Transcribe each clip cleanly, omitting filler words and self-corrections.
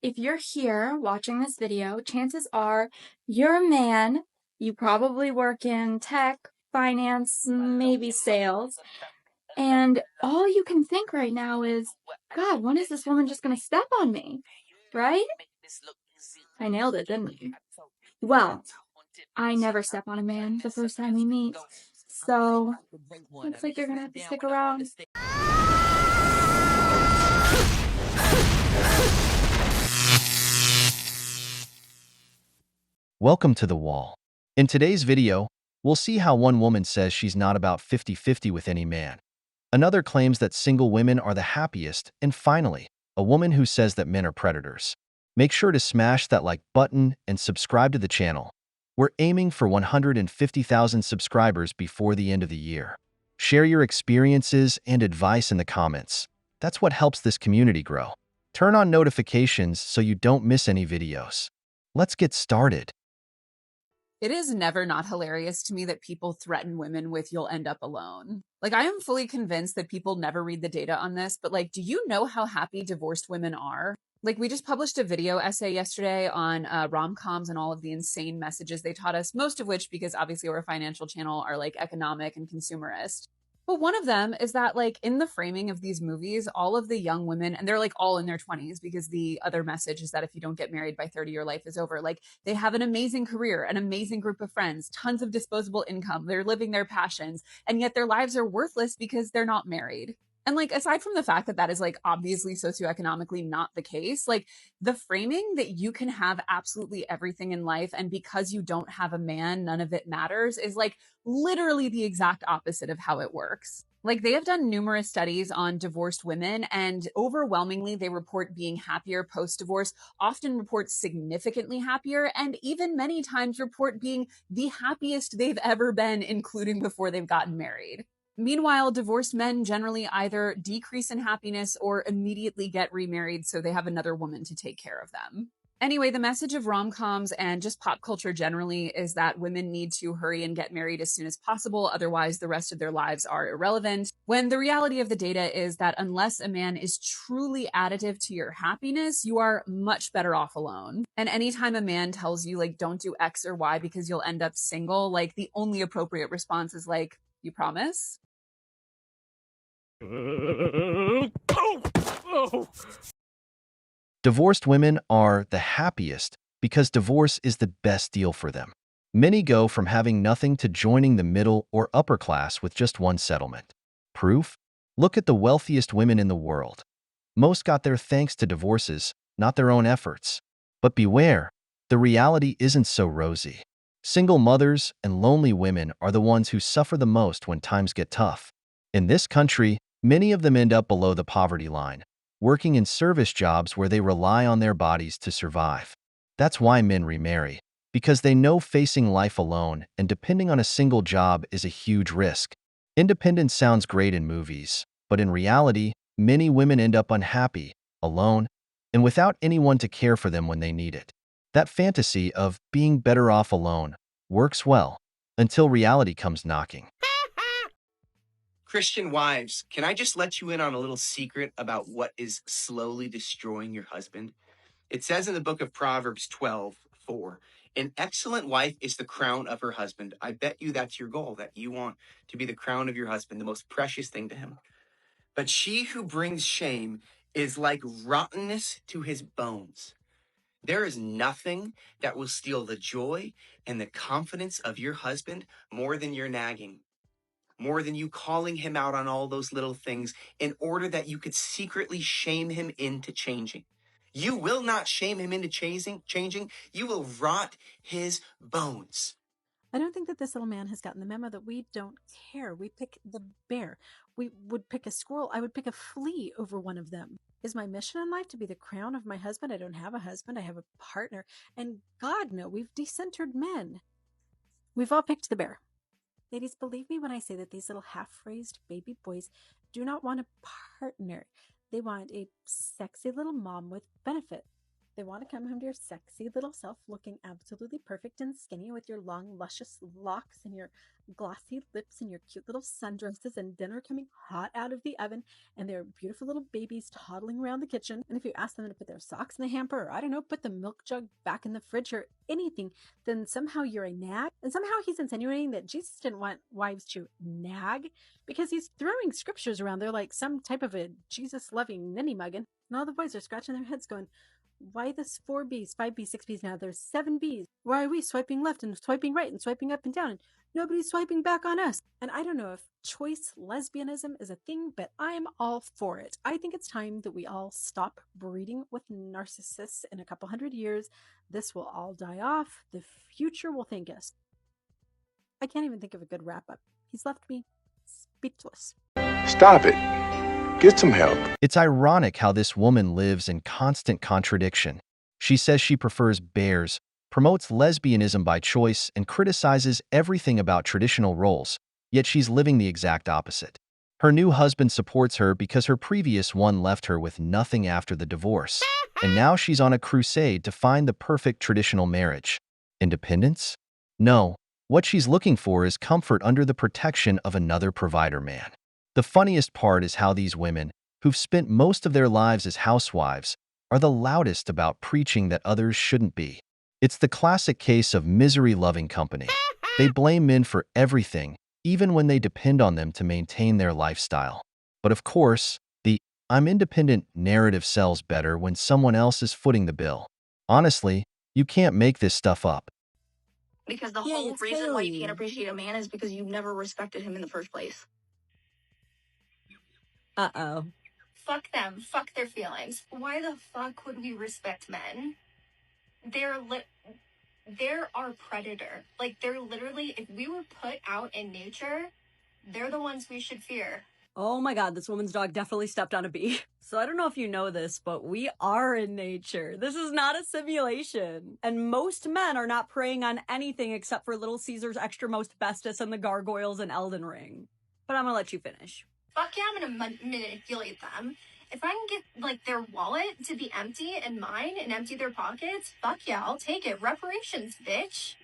if you're here watching this video, chances are you're a man. You probably work in tech, finance, maybe sales. And all you can think right now is, God, when is this woman just going to step on me? Right? I nailed it, didn't I? Well, I never step on a man the first time we meet. So, looks like you're going to have to stick around. Welcome to The Wall. In today's video, we'll see how one woman says she's not about 50-50 with any man. Another claims that single women are the happiest, and finally, a woman who says that men are predators. Make sure to smash that like button and subscribe to the channel. We're aiming for 150,000 subscribers before the end of the year. Share your experiences and advice in the comments. That's what helps this community grow. Turn on notifications so you don't miss any videos. Let's get started. It is never not hilarious to me that people threaten women with "you'll end up alone." Like, I am fully convinced that people never read the data on this, but like, do you know how happy divorced women are? Like, we just published a video essay yesterday on rom-coms and all of the insane messages they taught us, most of which, because obviously we're a financial channel, are like economic and consumerist. But one of them is that, like, in the framing of these movies, all of the young women, and they're like all in their 20s, because the other message is that if you don't get married by 30, your life is over. Like, they have an amazing career, an amazing group of friends, tons of disposable income. They're living their passions, and yet their lives are worthless because they're not married. And like, aside from the fact that that is like obviously socioeconomically not the case, like the framing that you can have absolutely everything in life, and because you don't have a man, none of it matters, is like literally the exact opposite of how it works. Like, they have done numerous studies on divorced women, and overwhelmingly they report being happier post divorce, often report significantly happier, and even many times report being the happiest they've ever been, including before they've gotten married. Meanwhile, divorced men generally either decrease in happiness or immediately get remarried so they have another woman to take care of them. Anyway, the message of rom-coms and just pop culture generally is that women need to hurry and get married as soon as possible, otherwise the rest of their lives are irrelevant. When the reality of the data is that unless a man is truly additive to your happiness, you are much better off alone. And anytime a man tells you, like, don't do X or Y because you'll end up single, like, the only appropriate response is like, you promise? Divorced women are the happiest because divorce is the best deal for them. Many go from having nothing to joining the middle or upper class with just one settlement. Proof? Look at the wealthiest women in the world. Most got there thanks to divorces, not their own efforts. But beware, the reality isn't so rosy. Single mothers and lonely women are the ones who suffer the most when times get tough. In this country, many of them end up below the poverty line, working in service jobs where they rely on their bodies to survive. That's why men remarry, because they know facing life alone and depending on a single job is a huge risk. Independence sounds great in movies, but in reality, many women end up unhappy, alone, and without anyone to care for them when they need it. That fantasy of being better off alone works well until reality comes knocking. Christian wives, can I just let you in on a little secret about what is slowly destroying your husband? It says in the book of Proverbs 12:4, an excellent wife is the crown of her husband. I bet you that's your goal, that you want to be the crown of your husband, the most precious thing to him. But she who brings shame is like rottenness to his bones. There is nothing that will steal the joy and the confidence of your husband more than your nagging, more than you calling him out on all those little things in order that you could secretly shame him into changing. You will not shame him into changing. You will rot his bones. I don't think that this little man has gotten the memo that we don't care. We pick the bear. We would pick a squirrel. I would pick a flea over one of them. Is my mission in life to be the crown of my husband? I don't have a husband. I have a partner. And God, no, we've decentered men. We've all picked the bear. Ladies, believe me when I say that these little half-raised baby boys do not want a partner. They want a sexy little mom with benefits. They want to come home to your sexy little self looking absolutely perfect and skinny with your long, luscious locks and your glossy lips and your cute little sundresses and dinner coming hot out of the oven and their beautiful little babies toddling around the kitchen. And if you ask them to put their socks in the hamper or, I don't know, put the milk jug back in the fridge or anything, then somehow you're a nag. And somehow he's insinuating that Jesus didn't want wives to nag because he's throwing scriptures around there like some type of a Jesus loving ninny muggin. And all the boys are scratching their heads going, why this 4 B's, 5 B's, 6 B's now? There's 7 B's. Why are we swiping left and swiping right and swiping up and down and nobody's swiping back on us? And I don't know if choice lesbianism is a thing, but I'm all for it. I think it's time that we all stop breeding with narcissists. In a couple hundred years, this will all die off. The future will thank us. I can't even think of a good wrap up. He's left me speechless. Stop it. Get some help. It's ironic how this woman lives in constant contradiction. She says she prefers bears, promotes lesbianism by choice, and criticizes everything about traditional roles, yet she's living the exact opposite. Her new husband supports her because her previous one left her with nothing after the divorce, and now she's on a crusade to find the perfect traditional marriage. Independence? No. What she's looking for is comfort under the protection of another provider man. The funniest part is how these women, who've spent most of their lives as housewives, are the loudest about preaching that others shouldn't be. It's the classic case of misery-loving company. They blame men for everything, even when they depend on them to maintain their lifestyle. But of course, the "I'm independent" narrative sells better when someone else is footing the bill. Honestly, you can't make this stuff up. Because the whole reason why you can't appreciate a man is because you've never respected him in the first place. Uh-oh. Fuck them. Fuck their feelings. Why the fuck would we respect men? They're our predator. Like, they're literally, if we were put out in nature, they're the ones we should fear. Oh my god, this woman's dog definitely stepped on a bee. So I don't know if you know this, but we are in nature. This is not a simulation. And most men are not preying on anything except for Little Caesar's extramost bestus and the gargoyles in Elden Ring. But I'm gonna let you finish. Fuck yeah, I'm gonna manipulate them. If I can get, like, their wallet to be empty and mine and empty their pockets, fuck yeah, I'll take it. Reparations, bitch.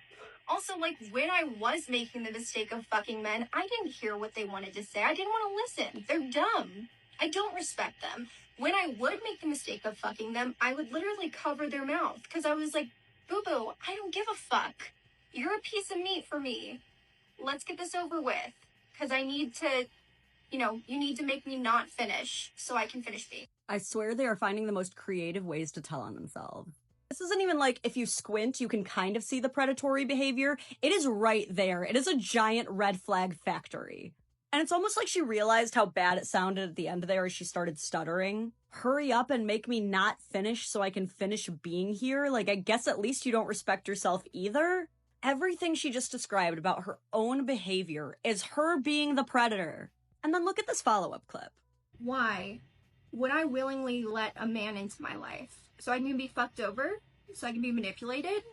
Also, like, when I was making the mistake of fucking men, I didn't hear what they wanted to say. I didn't want to listen. They're dumb. I don't respect them. When I would make the mistake of fucking them, I would literally cover their mouth because I was like, boo-boo, I don't give a fuck. You're a piece of meat for me. Let's get this over with because I need to... you need to make me not finish so I can finish me. I swear they are finding the most creative ways to tell on themselves. This isn't even like if you squint, you can kind of see the predatory behavior. It is right there. It is a giant red flag factory. And it's almost like she realized how bad it sounded at the end there as she started stuttering. Hurry up and make me not finish so I can finish being here. Like, I guess at least you don't respect yourself either. Everything she just described about her own behavior is her being the predator. And then look at this follow-up clip. Why would I willingly let a man into my life? So I can be fucked over? So I can be manipulated?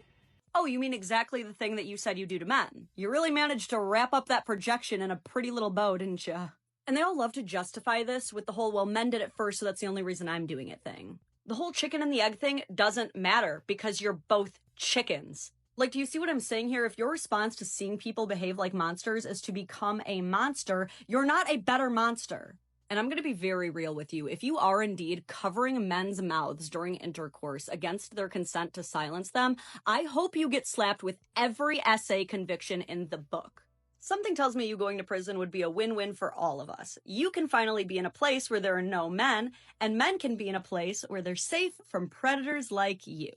Oh, you mean exactly the thing that you said you do to men. You really managed to wrap up that projection in a pretty little bow, didn't you? And they all love to justify this with the whole, well, men did it first, so that's the only reason I'm doing it thing. The whole chicken and the egg thing doesn't matter because you're both chickens. Like, do you see what I'm saying here? If your response to seeing people behave like monsters is to become a monster, you're not a better monster. And I'm going to be very real with you. If you are indeed covering men's mouths during intercourse against their consent to silence them, I hope you get slapped with every essay conviction in the book. Something tells me you going to prison would be a win-win for all of us. You can finally be in a place where there are no men, and men can be in a place where they're safe from predators like you.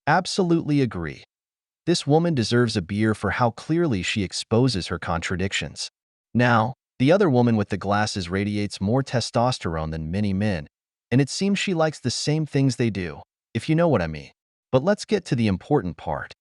Absolutely agree. This woman deserves a beer for how clearly she exposes her contradictions. Now, the other woman with the glasses radiates more testosterone than many men, and it seems she likes the same things they do, if you know what I mean. But let's get to the important part.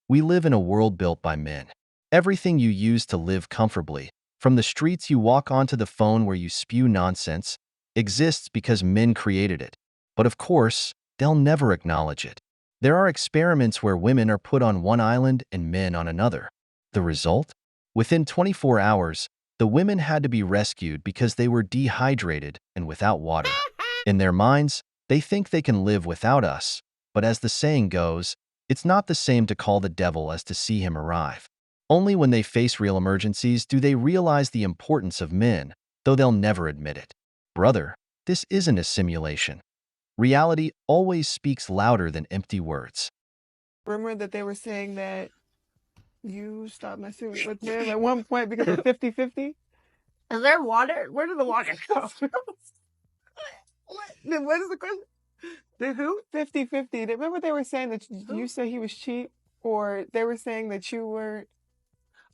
We live in a world built by men. Everything you use to live comfortably, from the streets you walk on to the phone where you spew nonsense, exists because men created it. But of course, they'll never acknowledge it. There are experiments where women are put on one island and men on another. The result? Within 24 hours, The women had to be rescued because they were dehydrated and without water. In their minds, they think they can live without us, but as the saying goes, it's not the same to call the devil as to see him arrive. Only when they face real emergencies do they realize the importance of men, though they'll never admit it. Brother, this isn't a simulation. Reality always speaks louder than empty words. Remember that they were saying that you stopped messing with them at one point because of 50-50? Is there water? Where did the water go? What is the question? The who? 50-50. Remember they were saying that you said he was cheap? Or they were saying that you were...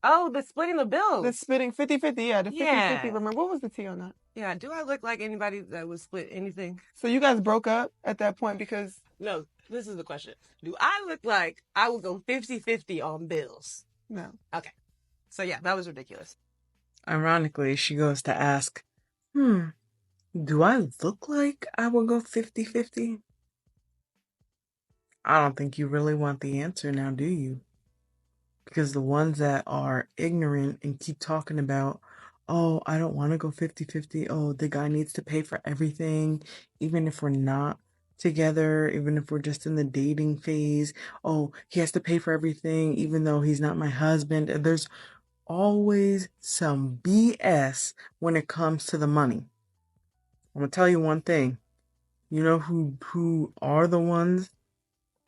Oh, the splitting the bills. The splitting 50-50, yeah. The 50-50. Yeah. Remember, what was the tea on that? Yeah, do I look like anybody that would split anything? So you guys broke up at that point because... No, this is the question. Do I look like I would go 50-50 on bills? No. Okay. So yeah, that was ridiculous. Ironically, she goes to ask, do I look like I would go 50-50? I don't think you really want the answer now, do you? Because the ones that are ignorant and keep talking about, oh, I don't want to go 50-50. Oh, the guy needs to pay for everything, even if we're not together, even if we're just in the dating phase. Oh, he has to pay for everything, even though he's not my husband. And there's always some BS when it comes to the money. I'm going to tell you one thing. You know who are the ones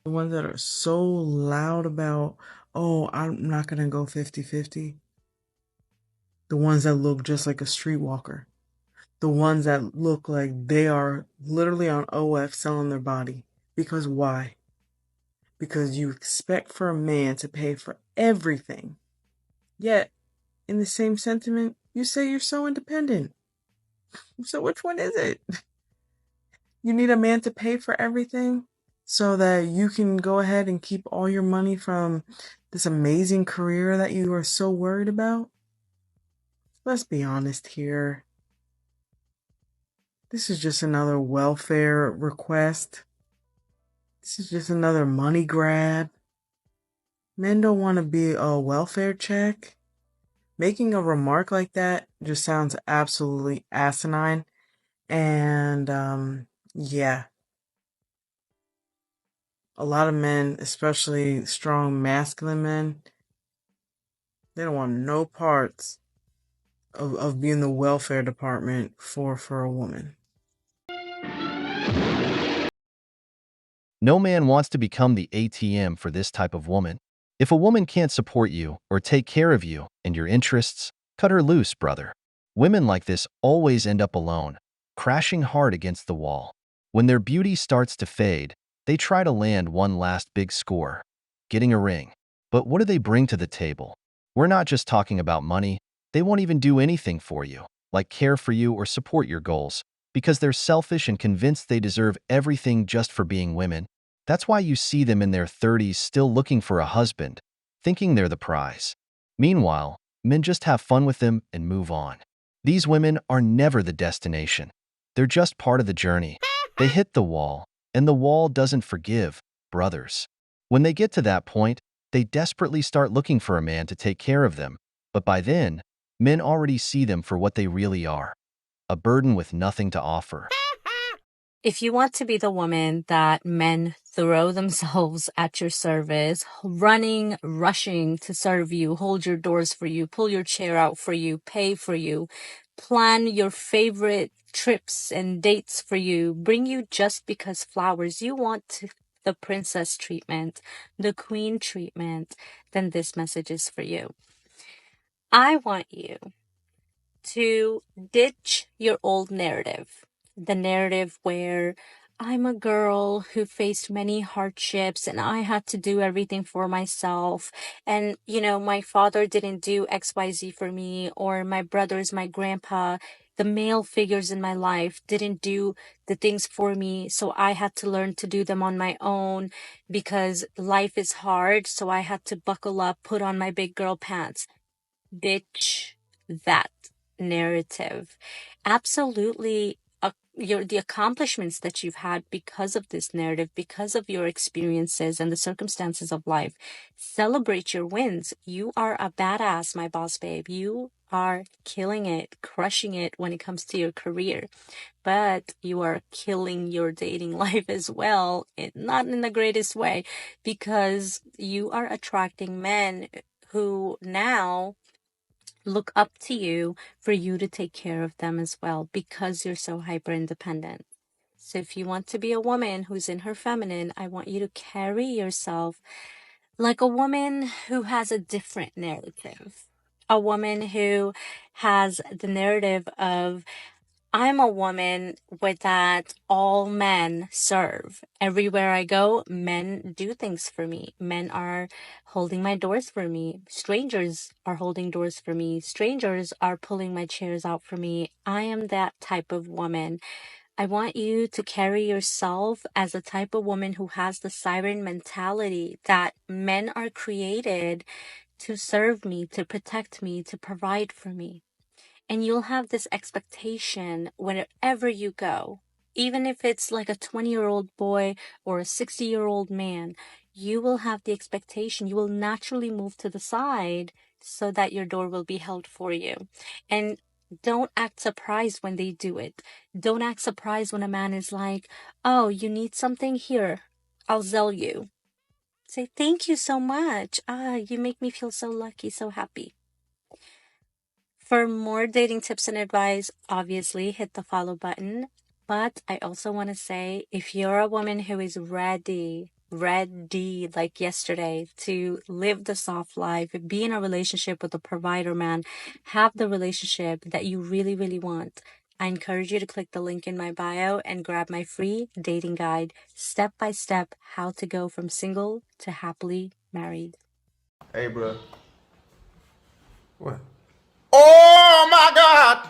that are so loud about, oh, I'm not going to go 50-50. The ones that look just like a streetwalker. The ones that look like they are literally on OF selling their body. Because why? Because you expect for a man to pay for everything. Yet, in the same sentiment, you say you're so independent. So which one is it? You need a man to pay for everything so that you can go ahead and keep all your money from this amazing career that you are so worried about? Let's be honest here. This is just another welfare request. This is just another money grab. Men don't want to be a welfare check. Making a remark like that just sounds absolutely asinine. And, yeah. A lot of men, especially strong masculine men, they don't want no parts of being the welfare department for a woman. No man wants to become the ATM for this type of woman. If a woman can't support you or take care of you and your interests, cut her loose, brother. Women like this always end up alone, crashing hard against the wall. When their beauty starts to fade, they try to land one last big score, getting a ring. But what do they bring to the table? We're not just talking about money. They won't even do anything for you, like care for you or support your goals, because they're selfish and convinced they deserve everything just for being women. That's why you see them in their 30s still looking for a husband, thinking they're the prize. Meanwhile, men just have fun with them and move on. These women are never the destination. They're just part of the journey. They hit the wall, and the wall doesn't forgive, brothers. When they get to that point, they desperately start looking for a man to take care of them. But by then, men already see them for what they really are, a burden with nothing to offer. If you want to be the woman that men throw themselves at your service, running, rushing to serve you, hold your doors for you, pull your chair out for you, pay for you, plan your favorite trips and dates for you, bring you just because flowers, you want the princess treatment, the queen treatment, then this message is for you. I want you to ditch your old narrative. The narrative where I'm a girl who faced many hardships and I had to do everything for myself. And, my father didn't do XYZ for me, or my brothers, my grandpa, the male figures in my life didn't do the things for me. So I had to learn to do them on my own because life is hard. So I had to buckle up, put on my big girl pants. Ditch that narrative. Absolutely, the accomplishments that you've had because of this narrative, because of your experiences and the circumstances of life. Celebrate your wins. You are a badass, my boss babe. You are killing it, crushing it when it comes to your career. But you are killing your dating life as well, not in the greatest way, because you are attracting men who now look up to you for you to take care of them as well, because you're so hyper independent. So if you want to be a woman who's in her feminine, I want you to carry yourself like a woman who has a different narrative. A woman who has the narrative of, I'm a woman with that all men serve. Everywhere I go, men do things for me. Men are holding my doors for me. Strangers are holding doors for me. Strangers are pulling my chairs out for me. I am that type of woman. I want you to carry yourself as a type of woman who has the siren mentality that men are created to serve me, to protect me, to provide for me. And you'll have this expectation wherever you go. Even if it's like a 20-year-old boy or a 60-year-old man, you will have the expectation. You will naturally move to the side so that your door will be held for you. And don't act surprised when they do it. Don't act surprised when a man is like, oh, you need something? Here, I'll sell you. Say, thank you so much. You make me feel so lucky, so happy. For more dating tips and advice, obviously hit the follow button. But I also want to say, if you're a woman who is ready like yesterday to live the soft life, be in a relationship with a provider man, have the relationship that you really, really want, I encourage you to click the link in my bio and grab my free dating guide, step by step, how to go from single to happily married. Hey, bro. What? Oh my God!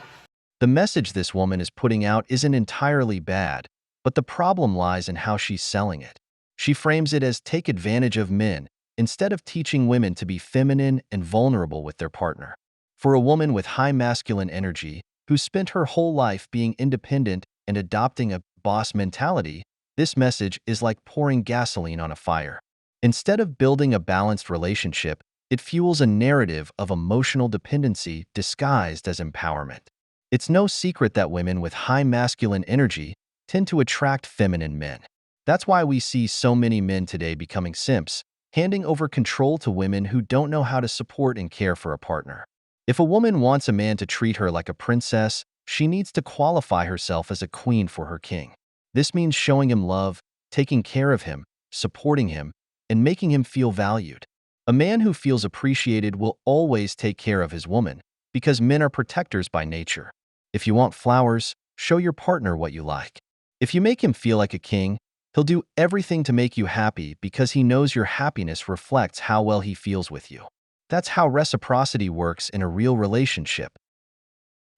The message this woman is putting out isn't entirely bad, but the problem lies in how she's selling it. She frames it as take advantage of men instead of teaching women to be feminine and vulnerable with their partner. For a woman with high masculine energy, who spent her whole life being independent and adopting a boss mentality, this message is like pouring gasoline on a fire. Instead of building a balanced relationship, it fuels a narrative of emotional dependency disguised as empowerment. It's no secret that women with high masculine energy tend to attract feminine men. That's why we see so many men today becoming simps, handing over control to women who don't know how to support and care for a partner. If a woman wants a man to treat her like a princess, she needs to qualify herself as a queen for her king. This means showing him love, taking care of him, supporting him, and making him feel valued. A man who feels appreciated will always take care of his woman, because men are protectors by nature. If you want flowers, show your partner what you like. If you make him feel like a king, he'll do everything to make you happy because he knows your happiness reflects how well he feels with you. That's how reciprocity works in a real relationship.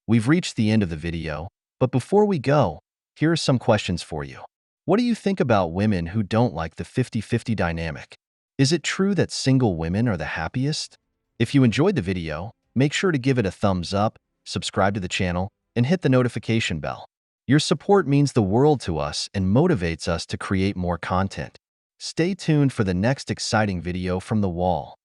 We've reached the end of the video, but before we go, here are some questions for you. What do you think about women who don't like the 50-50 dynamic? Is it true that single women are the happiest? If you enjoyed the video, make sure to give it a thumbs up, subscribe to the channel, and hit the notification bell. Your support means the world to us and motivates us to create more content. Stay tuned for the next exciting video from The Wall.